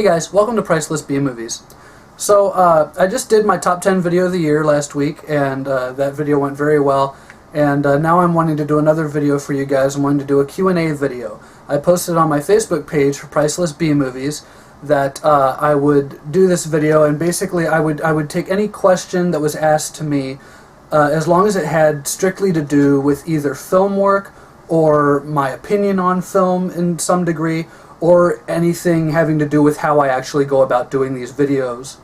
Hey guys, welcome to Priceless B Movies. So, I just did my top 10 video of the year last week, and that video went very well. And now I'm wanting to do another video for you guys. I'm wanting to do a Q&A video. I posted on my Facebook page for Priceless B Movies that I would do this video, and basically I would take any question that was asked to me as long as it had strictly to do with either film work or my opinion on film in some degree, or anything having to do with how I actually go about doing these videos.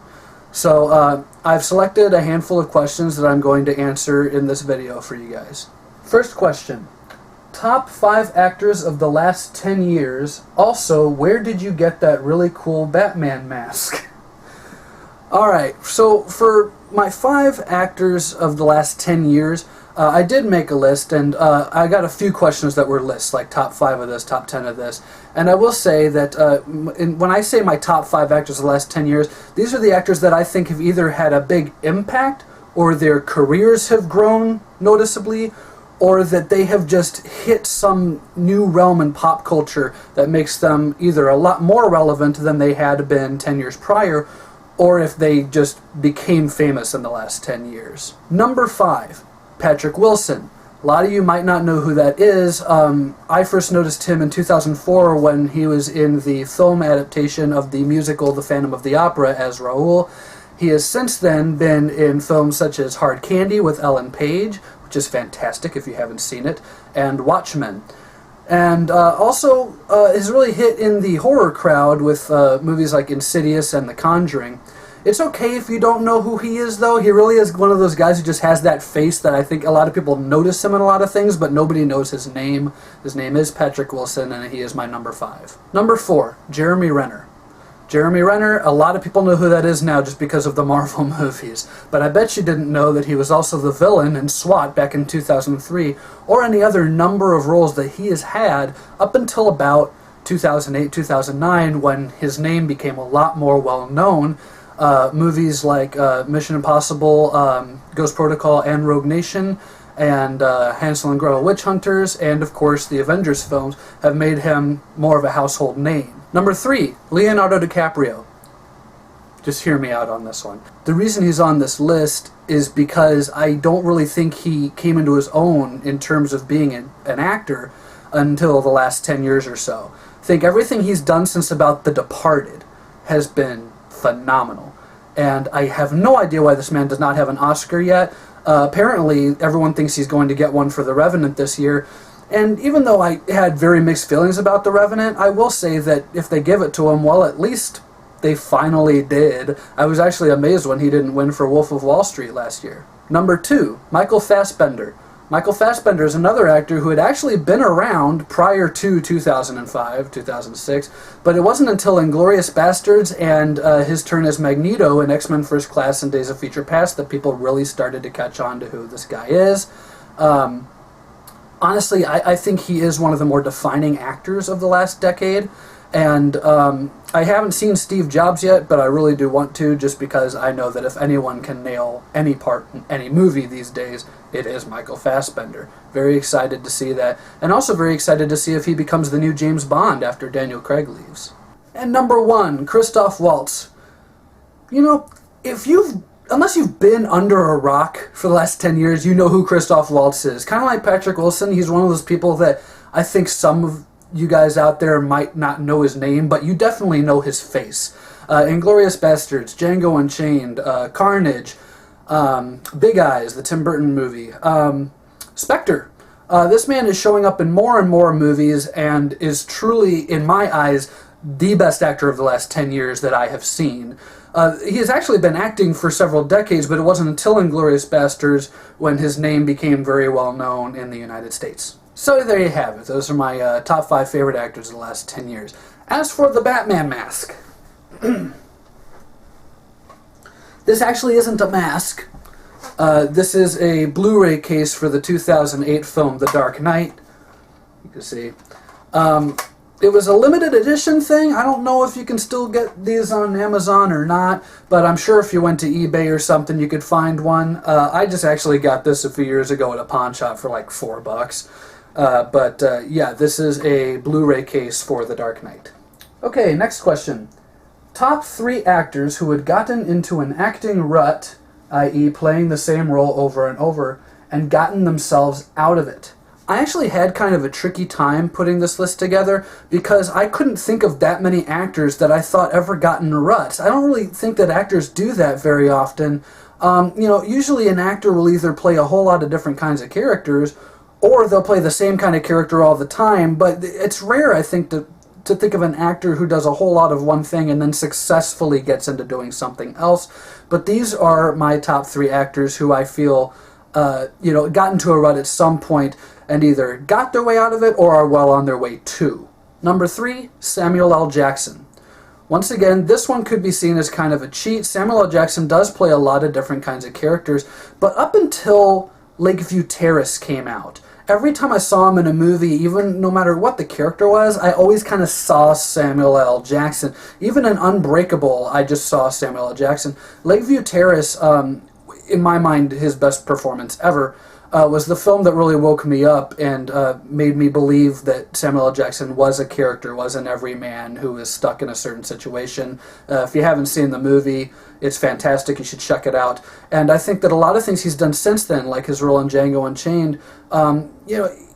So I've selected a handful of questions that I'm going to answer in this video for you guys. First question. Top 5 actors of the last 10 years. Also, where did you get that really cool Batman mask? Alright, so for my 5 actors of the last 10 years, I did make a list, and I got a few questions that were lists, like top 5 of this, top 10 of this. And I will say that when I say my top 5 actors of the last 10 years, these are the actors that I think have either had a big impact, or their careers have grown noticeably, or that they have just hit some new realm in pop culture that makes them either a lot more relevant than they had been 10 years prior, or if they just became famous in the last 10 years. Number 5. Patrick Wilson. A lot of you might not know who that is. I first noticed him in 2004 when he was in the film adaptation of the musical The Phantom of the Opera as Raoul. He has since then been in films such as Hard Candy with Ellen Page, which is fantastic if you haven't seen it, and Watchmen. And also has really hit in the horror crowd with movies like Insidious and The Conjuring. It's okay if you don't know who he is, though. He really is one of those guys who just has that face that I think a lot of people notice him in a lot of things, but nobody knows his name. His name is Patrick Wilson, and he is my number 5. Number 4, Jeremy Renner. Jeremy Renner, a lot of people know who that is now just because of the Marvel movies, but I bet you didn't know that he was also the villain in SWAT back in 2003, or any other number of roles that he has had up until about 2008, 2009, when his name became a lot more well-known. Movies like Mission Impossible, Ghost Protocol, and Rogue Nation, and Hansel and Gretel Witch Hunters, and of course the Avengers films have made him more of a household name. Number 3, Leonardo DiCaprio. Just hear me out on this one. The reason he's on this list is because I don't really think he came into his own in terms of being an actor until the last 10 years or so. I think everything he's done since about The Departed has been phenomenal. And I have no idea why this man does not have an Oscar yet. Apparently, everyone thinks he's going to get one for The Revenant this year. And even though I had very mixed feelings about The Revenant, I will say that if they give it to him, well, at least they finally did. I was actually amazed when he didn't win for Wolf of Wall Street last year. Number 2, Michael Fassbender. Michael Fassbender is another actor who had actually been around prior to 2005, 2006, but it wasn't until Inglourious Basterds and his turn as Magneto in X-Men First Class and Days of Future Past that people really started to catch on to who this guy is. Honestly, I think he is one of the more defining actors of the last decade, and I haven't seen Steve Jobs yet, but I really do want to, just because I know that if anyone can nail any part in any movie these days, it is Michael Fassbender. Very excited to see that, and also very excited to see if he becomes the new James Bond after Daniel Craig leaves. And number 1, Christoph Waltz. You know, unless you've been under a rock for the last 10 years, you know who Christoph Waltz is. Kind of like Patrick Wilson, he's one of those people that I think some of you guys out there might not know his name, but you definitely know his face. Inglourious Basterds, Django Unchained, Carnage, Big Eyes, the Tim Burton movie, Spectre. This man is showing up in more and more movies and is truly, in my eyes, the best actor of the last 10 years that I have seen. He has actually been acting for several decades, but it wasn't until Inglourious Basterds when his name became very well known in the United States. So there you have it. Those are my top 5 favorite actors of the last 10 years. As for the Batman mask, this actually isn't a mask. This is a Blu-ray case for the 2008 film The Dark Knight. You can see. It was a limited edition thing. I don't know if you can still get these on Amazon or not, but I'm sure if you went to eBay or something you could find one. I just actually got this a few years ago at a pawn shop for like $4. Yeah, this is a Blu-ray case for The Dark Knight. Okay, next question. Top 3 actors who had gotten into an acting rut, i.e. playing the same role over and over, and gotten themselves out of it. I actually had kind of a tricky time putting this list together because I couldn't think of that many actors that I thought ever got in ruts. I don't really think that actors do that very often. Usually an actor will either play a whole lot of different kinds of characters or they'll play the same kind of character all the time, but it's rare, I think, to think of an actor who does a whole lot of one thing and then successfully gets into doing something else. But these are my top 3 actors who I feel got into a rut at some point and either got their way out of it or are well on their way to. Number 3, Samuel L. Jackson. Once again, this one could be seen as kind of a cheat. Samuel L. Jackson does play a lot of different kinds of characters, but up until Lakeview Terrace came out, every time I saw him in a movie, even no matter what the character was, I always kind of saw Samuel L. Jackson. Even in Unbreakable, I just saw Samuel L. Jackson. Lakeview Terrace, in my mind, his best performance ever, was the film that really woke me up and made me believe that Samuel L. Jackson was a character, was an everyman who was stuck in a certain situation. If you haven't seen the movie, it's fantastic. You should check it out. And I think that a lot of things he's done since then, like his role in Django Unchained,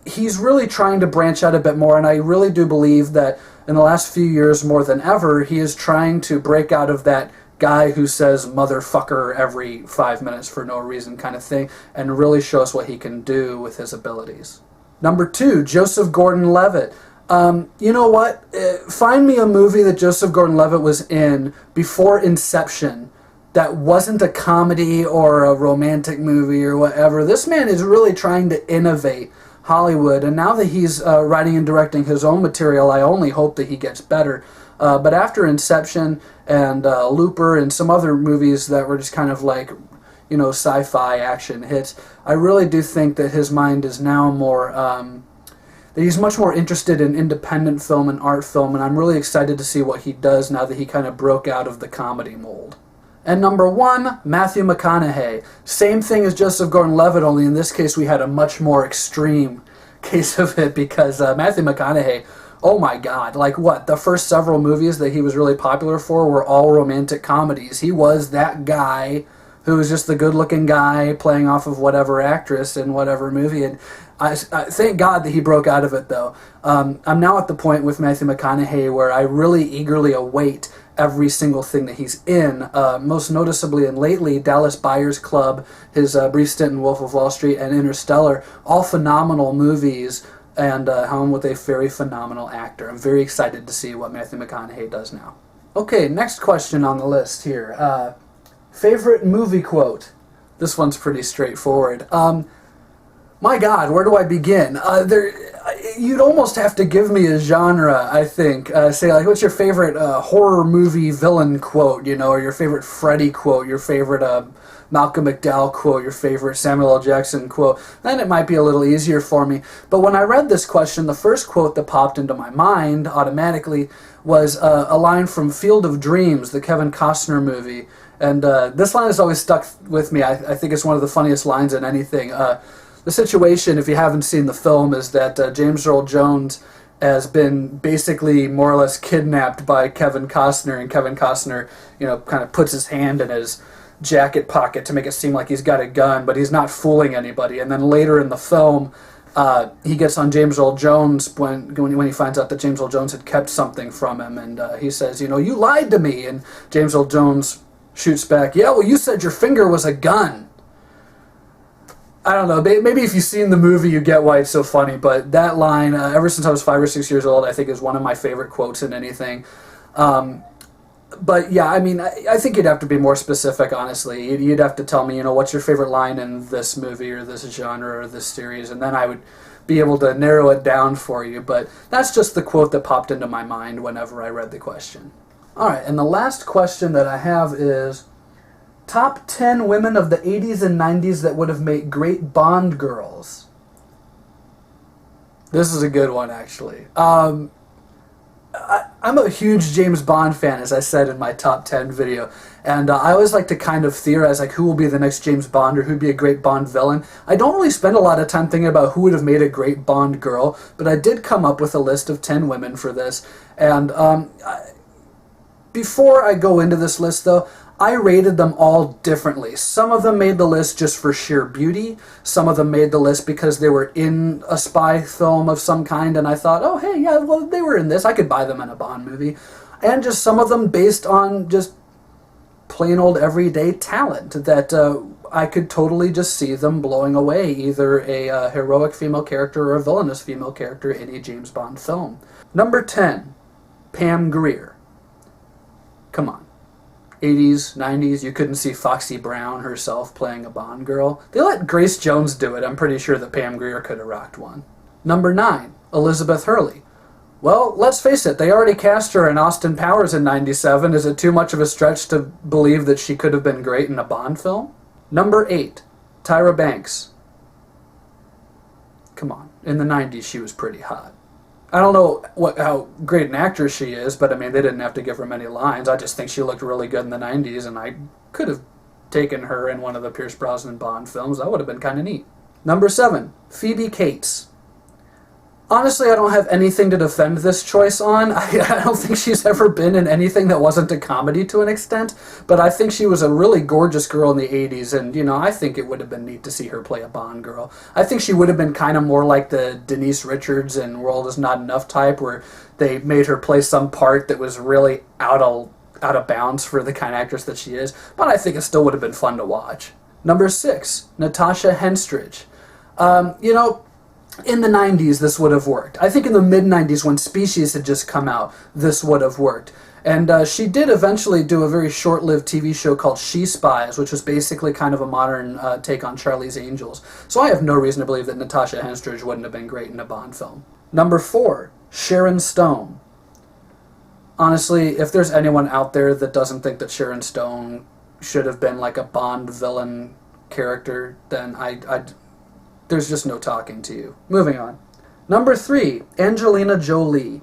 he's really trying to branch out a bit more, and I really do believe that in the last few years, more than ever, he is trying to break out of that guy who says motherfucker every 5 minutes for no reason kind of thing, and really show us what he can do with his abilities. Number 2, Joseph Gordon-Levitt. You know what? Find me a movie that Joseph Gordon-Levitt was in before Inception that wasn't a comedy or a romantic movie or whatever. This man is really trying to innovate Hollywood, and now that he's writing and directing his own material, I only hope that he gets better. But after Inception and Looper and some other movies that were just kind of like, sci-fi action hits, I really do think that his mind is now more, that he's much more interested in independent film and art film, and I'm really excited to see what he does now that he kind of broke out of the comedy mold. And number 1, Matthew McConaughey. Same thing as Joseph Gordon-Levitt, only in this case we had a much more extreme case of it because Matthew McConaughey, oh my God, the first several movies that he was really popular for were all romantic comedies. He was that guy who was just the good-looking guy playing off of whatever actress in whatever movie. And I thank God that he broke out of it, though. I'm now at the point with Matthew McConaughey where I really eagerly await every single thing that he's in, most noticeably and lately, Dallas Buyers Club, his brief stint in Wolf of Wall Street, and Interstellar, all phenomenal movies, and home with a very phenomenal actor. I'm very excited to see what Matthew McConaughey does now. Okay, next question on the list here. Favorite movie quote? This one's pretty straightforward. My God, where do I begin? You'd almost have to give me a genre, I think. Say, what's your favorite horror movie villain quote, or your favorite Freddy quote, your favorite Malcolm McDowell quote, your favorite Samuel L. Jackson quote. Then it might be a little easier for me. But when I read this question, the first quote that popped into my mind automatically was a line from Field of Dreams, the Kevin Costner movie. And this line has always stuck with me. I think it's one of the funniest lines in anything. The situation, if you haven't seen the film, is that James Earl Jones has been basically more or less kidnapped by Kevin Costner, and Kevin Costner, kind of puts his hand in his jacket pocket to make it seem like he's got a gun, but he's not fooling anybody. And then later in the film, he gets on James Earl Jones when he finds out that James Earl Jones had kept something from him, and he says, you lied to me. And James Earl Jones shoots back, yeah, well, you said your finger was a gun. I don't know, maybe if you've seen the movie you get why it's so funny, but that line, ever since I was 5 or 6 years old, I think is one of my favorite quotes in anything. But yeah, I think you'd have to be more specific, honestly. You'd have to tell me, what's your favorite line in this movie or this genre or this series, and then I would be able to narrow it down for you. But that's just the quote that popped into my mind whenever I read the question. Alright, and the last question that I have is, top 10 women of the 80s and 90s that would have made great Bond girls. This is a good one, actually. I'm a huge James Bond fan, as I said in my top 10 video, and I always like to kind of theorize who will be the next James Bond or who would be a great Bond villain. I don't really spend a lot of time thinking about who would have made a great Bond girl, but I did come up with a list of 10 women for this, and before I go into this list, though, I rated them all differently. Some of them made the list just for sheer beauty. Some of them made the list because they were in a spy film of some kind, and I thought, oh, hey, yeah, well, they were in this. I could buy them in a Bond movie. And just some of them based on just plain old everyday talent that I could totally just see them blowing away either a heroic female character or a villainous female character in a James Bond film. Number 10, Pam Grier. Come on. 80s, 90s, you couldn't see Foxy Brown herself playing a Bond girl. They let Grace Jones do it. I'm pretty sure that Pam Grier could have rocked one. Number 9, Elizabeth Hurley. Well, let's face it, they already cast her in Austin Powers in '97. Is it too much of a stretch to believe that she could have been great in a Bond film? Number 8, Tyra Banks. Come on, in the 90s she was pretty hot. I don't know how great an actress she is, but I mean, they didn't have to give her many lines. I just think she looked really good in the 90s, and I could have taken her in one of the Pierce Brosnan Bond films. That would have been kind of neat. Number 7, Phoebe Cates. Honestly, I don't have anything to defend this choice on. I don't think she's ever been in anything that wasn't a comedy to an extent, but I think she was a really gorgeous girl in the 80s, and, you know, I think it would have been neat to see her play a Bond girl. I think she would have been kind of more like the Denise Richards in World Is Not Enough type, where they made her play some part that was really out of bounds for the kind of actress that she is, but I think it still would have been fun to watch. Number 6, Natasha Henstridge. You know, in the 90s, this would have worked. I think in the mid-90s, when Species had just come out, this would have worked. And she did eventually do a very short-lived TV show called She Spies, which was basically kind of a modern take on Charlie's Angels. So I have no reason to believe that Natasha Henstridge wouldn't have been great in a Bond film. Number 4, Sharon Stone. Honestly, if there's anyone out there that doesn't think that Sharon Stone should have been like a Bond villain character, then there's just no talking to you. Moving on. Number 3, Angelina Jolie.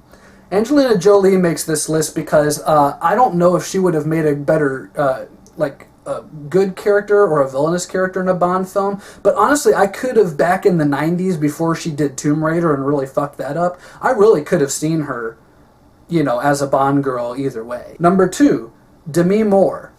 Angelina Jolie makes this list because I don't know if she would have made a better, a good character or a villainous character in a Bond film, but honestly, I could have, back in the 90s, before she did Tomb Raider and really fucked that up, I really could have seen her, you know, as a Bond girl either way. Number 2, Demi Moore.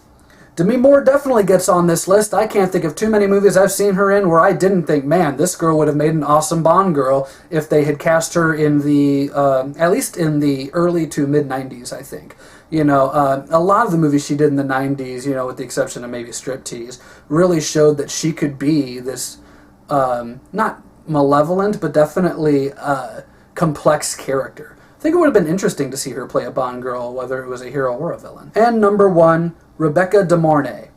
Demi Moore definitely gets on this list. I can't think of too many movies I've seen her in where I didn't think, man, this girl would have made an awesome Bond girl if they had cast her in the, at least in the early to mid-90s, I think. You know, a lot of the movies she did in the 90s, you know, with the exception of maybe Striptease, really showed that she could be this, not malevolent, but definitely complex character. I think it would have been interesting to see her play a Bond girl, whether it was a hero or a villain. And number 1, Rebecca De Mornay.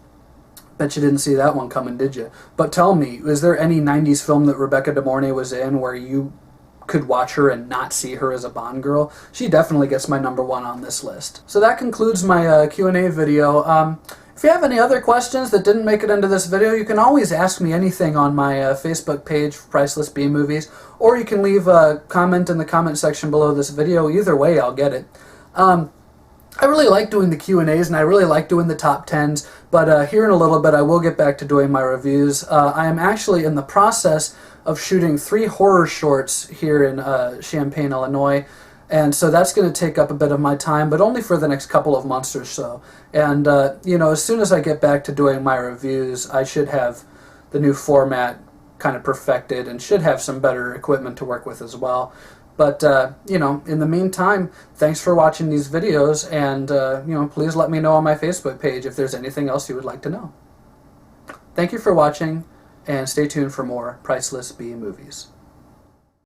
Bet you didn't see that one coming, did you? But tell me, is there any 90s film that Rebecca De Mornay was in where you could watch her and not see her as a Bond girl? She definitely gets my number 1 on this list. So that concludes my Q&A video. If you have any other questions that didn't make it into this video, you can always ask me anything on my Facebook page, Priceless B Movies, or you can leave a comment in the comment section below this video. Either way, I'll get it. I really like doing the Q&As, and I really like doing the top 10s, but here in a little bit I will get back to doing my reviews. I am actually in the process of shooting 3 horror shorts here in Champaign, Illinois, and so that's going to take up a bit of my time, but only for the next couple of months or so. And, you know, as soon as I get back to doing my reviews, I should have the new format kind of perfected and should have some better equipment to work with as well. But, you know, in the meantime, thanks for watching these videos, and, you know, please let me know on my Facebook page if there's anything else you would like to know. Thank you for watching, and stay tuned for more Priceless B Movies.